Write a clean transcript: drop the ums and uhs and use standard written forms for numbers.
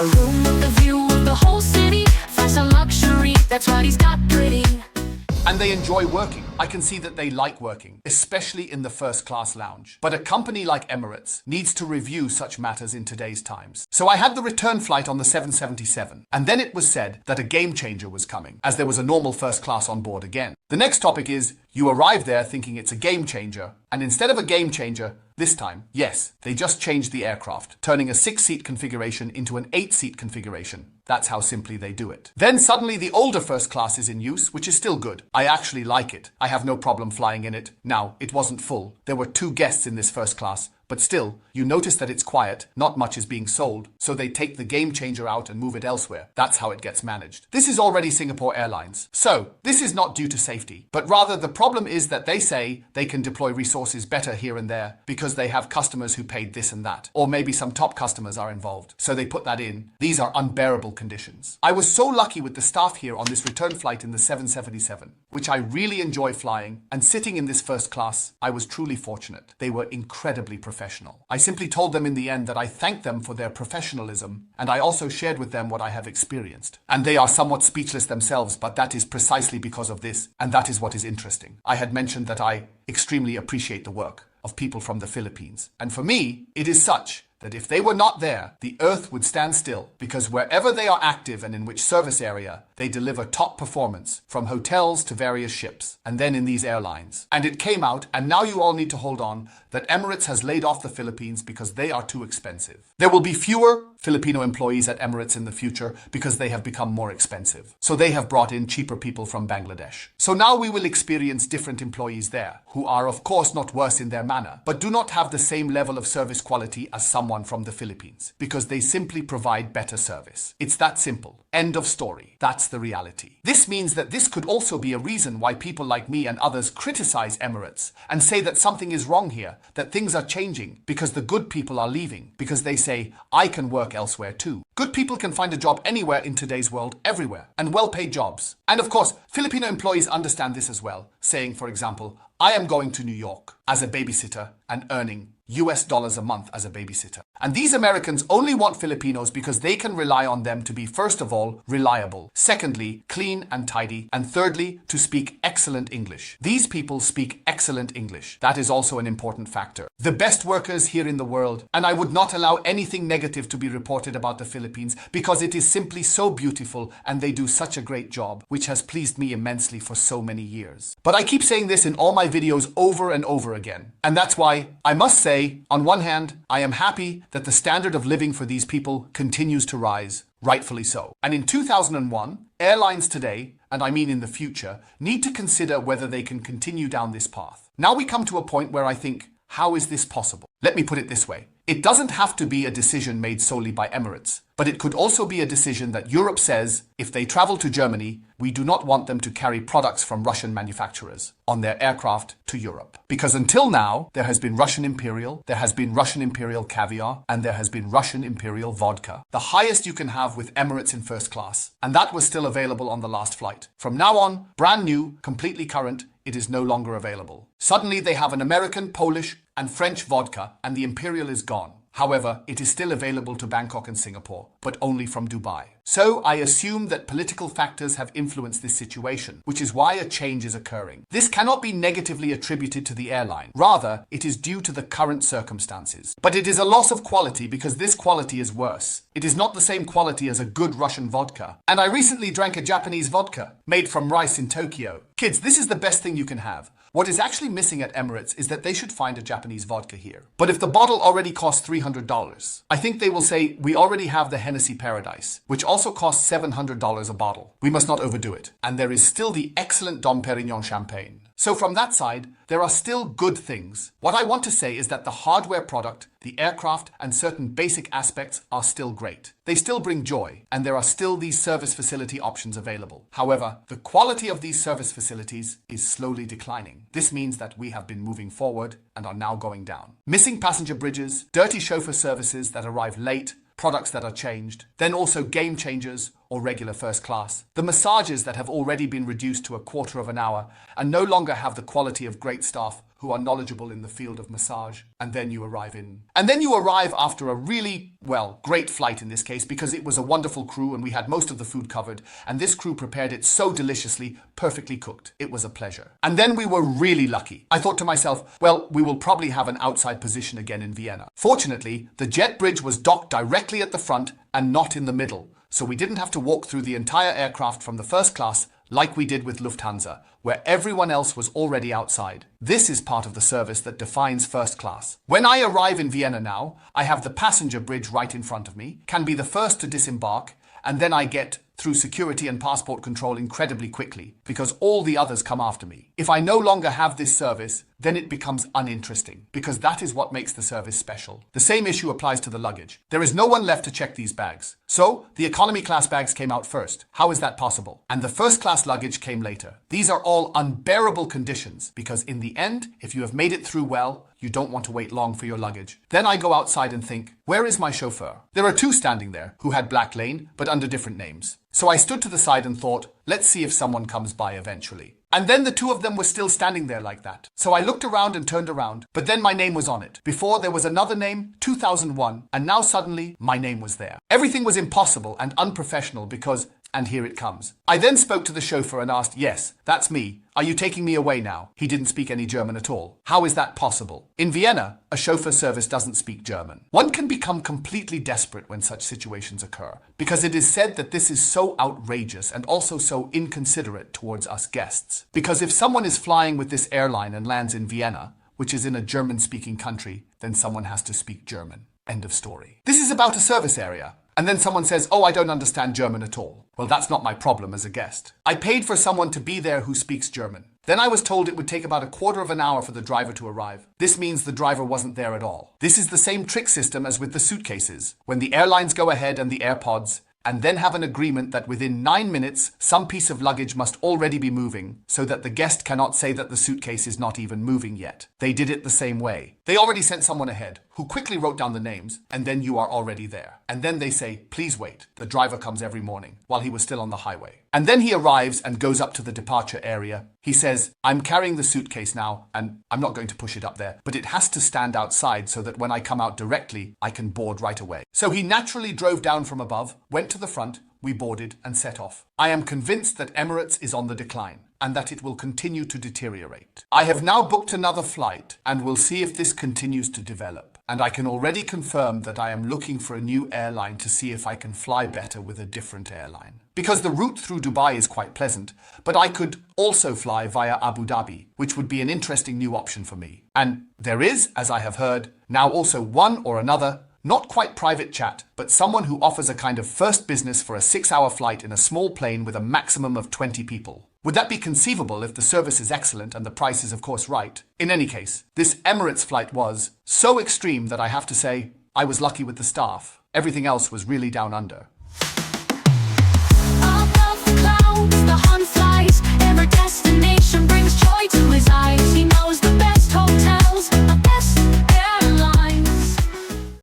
A room with a view of the whole city. Fashion luxury, that's what he's got pretty. And they enjoy working. I can see that they like working, especially in the first-class lounge. But a company like Emirates needs to review such matters in today's times. So I had the return flight on the 777, and then it was said that a game changer was coming, as there was a normal first class on board again. The next topic is, you arrive there thinking it's a game changer, and instead of a game changer, this time, yes, they just changed the aircraft, turning a 6-seat configuration into an 8-seat configuration. That's how simply they do it. Then suddenly the older first class is in use, which is still good. I actually like it. I have no problem flying in it. Now, it wasn't full. There were 2 guests in this first class, but still, you notice that it's quiet, not much is being sold, so they take the game changer out and move it elsewhere. That's how it gets managed. This is already Singapore Airlines. So, this is not due to safety, but rather the problem is that they say they can deploy resources better here and there because they have customers who paid this and that, or maybe some top customers are involved, so they put that in. These are unbearable conditions. I was so lucky with the staff here on this return flight in the 777, which I really enjoy flying, and sitting in this first class, I was truly fortunate. They were incredibly professional. I simply told them in the end that I thanked them for their professionalism, and I also shared with them what I have experienced. And they are somewhat speechless themselves, but that is precisely because of this, and that is what is interesting. I had mentioned that I extremely appreciate the work of people from the Philippines, and for me, it is such that if they were not there, the earth would stand still, because wherever they are active and in which service area, they deliver top performance, from hotels to various ships, and then in these airlines. And it came out, and now you all need to hold on, that Emirates has laid off the Philippines because they are too expensive. There will be fewer Filipino employees at Emirates in the future because they have become more expensive. So they have brought in cheaper people from Bangladesh. So now we will experience different employees there, who are of course not worse in their manner, but do not have the same level of service quality as someone from the Philippines, because they simply provide better service. It's that simple. End of story. That's the reality. This means that this could also be a reason why people like me and others criticize Emirates and say that something is wrong here, that things are changing because the good people are leaving, because they say, I can work elsewhere too. Good people can find a job anywhere in today's world, everywhere, and well-paid jobs. And of course, Filipino employees understand this as well, saying, for example, I am going to New York as a babysitter and earning US dollars a month as a babysitter. And these Americans only want Filipinos because they can rely on them to be, first of all, reliable, secondly, clean and tidy, and thirdly, to speak excellent English. These people speak excellent English. That is also an important factor. The best workers here in the world, and I would not allow anything negative to be reported about the Philippines because it is simply so beautiful and they do such a great job, which has pleased me immensely for so many years. But I keep saying this in all my videos over and over again. And that's why I must say, on one hand, I am happy that the standard of living for these people continues to rise, rightfully so. And in 2001, airlines today, and I mean in the future, need to consider whether they can continue down this path. Now we come to a point where I think, how is this possible? Let me put it this way. It doesn't have to be a decision made solely by Emirates, but it could also be a decision that Europe says, if they travel to Germany, we do not want them to carry products from Russian manufacturers on their aircraft to Europe. Because until now, there has been Russian Imperial, there has been Russian Imperial caviar, and there has been Russian Imperial vodka. The highest you can have with Emirates in first class. And that was still available on the last flight. From now on, brand new, completely current, it is no longer available. Suddenly they have an American, Polish, and French vodka, and the Imperial is gone. However, it is still available to Bangkok and Singapore, but only from Dubai. So I assume that political factors have influenced this situation, which is why a change is occurring. This cannot be negatively attributed to the airline. Rather, it is due to the current circumstances. But it is a loss of quality because this quality is worse. It is not the same quality as a good Russian vodka. And I recently drank a Japanese vodka made from rice in Tokyo. Kids, this is the best thing you can have. What is actually missing at Emirates is that they should find a Japanese vodka here. But if the bottle already costs $300, I think they will say, we already have the Hennessy Paradise, which also costs $700 a bottle. We must not overdo it. And there is still the excellent Dom Perignon champagne. So from that side, there are still good things. What I want to say is that the hardware product, the aircraft, and certain basic aspects are still great. They still bring joy, and there are still these service facility options available. However, the quality of these service facilities is slowly declining. This means that we have been moving forward and are now going down. Missing passenger bridges, dirty chauffeur services that arrive late, products that are changed, then also game changers or regular first class. The massages that have already been reduced to a quarter of an hour and no longer have the quality of great staff who are knowledgeable in the field of massage, and then you arrive after a really, well, great flight in this case, because it was a wonderful crew and we had most of the food covered, and this crew prepared it so deliciously, perfectly cooked. It was a pleasure. And then we were really lucky. I thought to myself, well, we will probably have an outside position again in Vienna. Fortunately, the jet bridge was docked directly at the front and not in the middle, so we didn't have to walk through the entire aircraft from the first class like we did with Lufthansa, where everyone else was already outside. This is part of the service that defines first class. When I arrive in Vienna now, I have the passenger bridge right in front of me, can be the first to disembark, and then I get through security and passport control incredibly quickly, because all the others come after me. If I no longer have this service, then it becomes uninteresting, because that is what makes the service special. The same issue applies to the luggage. There is no one left to check these bags. So, the economy class bags came out first. How is that possible? And the first class luggage came later. These are all unbearable conditions, because in the end, if you have made it through well, you don't want to wait long for your luggage. Then I go outside and think, where is my chauffeur? There are two standing there who had Black Lane, but under different names. So I stood to the side and thought, let's see if someone comes by eventually. And then the two of them were still standing there like that. So I looked around and turned around, but then my name was on it. Before there was another name, 2001, and now suddenly my name was there. Everything was impossible and unprofessional because, and here it comes. I then spoke to the chauffeur and asked, yes, that's me. Are you taking me away now? He didn't speak any German at all. How is that possible? In Vienna, a chauffeur service doesn't speak German. One can become completely desperate when such situations occur, because it is said that this is so outrageous and also so inconsiderate towards us guests. Because if someone is flying with this airline and lands in Vienna, which is in a German-speaking country, then someone has to speak German. End of story. This is about a service area. And then someone says, oh, I don't understand German at all. Well, that's not my problem as a guest. I paid for someone to be there who speaks German. Then I was told it would take about a quarter of an hour for the driver to arrive. This means the driver wasn't there at all. This is the same trick system as with the suitcases. When the airlines go ahead and the AirPods, and then have an agreement that within 9 minutes, some piece of luggage must already be moving, so that the guest cannot say that the suitcase is not even moving yet. They did it the same way. They already sent someone ahead, who quickly wrote down the names, and then you are already there. And then they say, please wait. The driver comes every morning, while he was still on the highway. And then he arrives and goes up to the departure area. He says, I'm carrying the suitcase now, and I'm not going to push it up there, but it has to stand outside so that when I come out directly, I can board right away. So he naturally drove down from above, went to the front, we boarded and set off. I am convinced that Emirates is on the decline, and that it will continue to deteriorate. I have now booked another flight, and will see if this continues to develop. And I can already confirm that I am looking for a new airline to see if I can fly better with a different airline. Because the route through Dubai is quite pleasant, but I could also fly via Abu Dhabi, which would be an interesting new option for me. And there is, as I have heard, now also one or another, not quite private chat, but someone who offers a kind of first business for a 6-hour flight in a small plane with a maximum of 20 people. Would that be conceivable if the service is excellent and the price is of course right? In any case, this Emirates flight was so extreme that I have to say, I was lucky with the staff. Everything else was really down under.